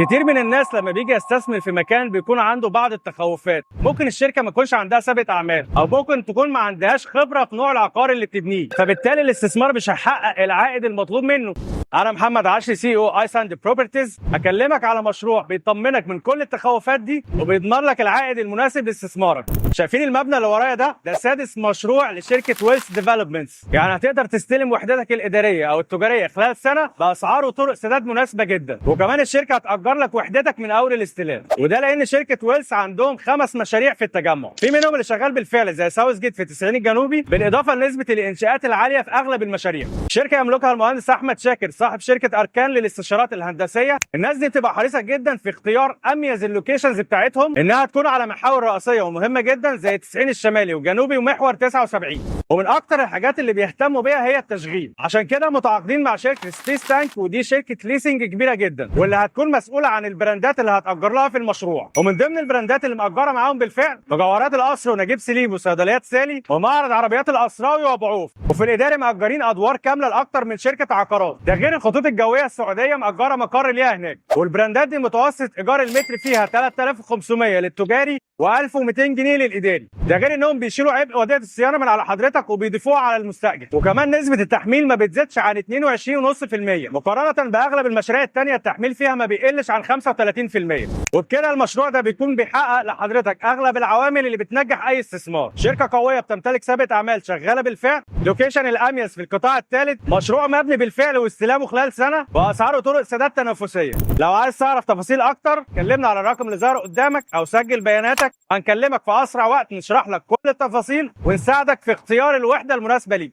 كتير من الناس لما بيجي يستثمر في مكان بيكون عنده بعض التخوفات. ممكن الشركه ما يكونش عندها سابقه اعمال، او ممكن تكون ما عندهاش خبره في نوع العقار اللي بتبنيه، فبالتالي الاستثمار مش هيحقق العائد المطلوب منه. انا محمد عشري، سي او اي ساند بروبرتيز، هكلمك على مشروع بيطمنك من كل التخوفات دي وبيضمن لك العائد المناسب لاستثمارك. شايفين المبنى اللي ورايا ده سادس مشروع لشركه ويلث ديفلوبمنتس، يعني هتقدر تستلم وحدتك الاداريه او التجاريه خلال سنه باسعار وطرق سداد مناسبه جدا، وكمان الشركه هتاجر لك وحدتك من اول الاستلام. وده لان شركه ويلث عندهم 5 مشاريع في التجمع، في منهم اللي شغال بالفعل زي ساوث جيت في التسعين الجنوبي، بالاضافه لنسبه الانشاءات العاليه في اغلب المشاريع. شركه يملكها المهندس احمد شاكر صاحب شركه اركان للاستشارات الهندسيه. الناس دي بتبقى حريصه جدا في اختيار اميز اللوكيشنز بتاعتهم، انها تكون على محاور رئيسيه ومهمه جدا زي التسعين الشمالي والجنوبي ومحور 79. ومن اكتر الحاجات اللي بيهتموا بيها هي التشغيل، عشان كده متعاقدين مع شركه سبيس تانك، ودي شركه ليسنج كبيره جدا واللي هتكون مسؤوله عن البراندات اللي هتأجر لها في المشروع. ومن ضمن البراندات اللي مأجره معاهم بالفعل مجوهرات القصر ونجيب سليم وصيدليات سالي ومعرض عربيات القصراوي وابو عوف. وفي الاداري مأجرين ادوار كامله لاكتر من شركه عقارات، ده غير الخطوط الجويه السعوديه مأجره مقر ليها هناك. والبراندات دي متوسط ايجار المتر فيها 3500 للتجاري و1200 جنيه للاداري، ده غير انهم بيشيلوا عبء وديعه الصيانه من على حضرتك وبيضيفوها على المستاجر. وكمان نسبه التحميل ما بتزيدش عن 22.5% مقارنه باغلب المشاريع الثانيه، التحميل فيها ما بيقلش عن 35%. وبكده المشروع ده بيكون بيحقق لحضرتك اغلب العوامل اللي بتنجح اي استثمار. شركه قويه بتمتلك سابقه اعمال شغاله بالفعل، لوكيشن الاميز في القطاع الثالث، مشروع مبني بالفعل واستلامه خلال سنه، واسعاره طرق سداد تنافسيه. لو عايز تعرف تفاصيل اكتر كلمنا على الرقم اللي ظاهر قدامك او سجل بياناتك، هنكلمك في اسرع وقت نشرح لك كل التفاصيل ونساعدك في اختيار الوحده المناسبه ليك.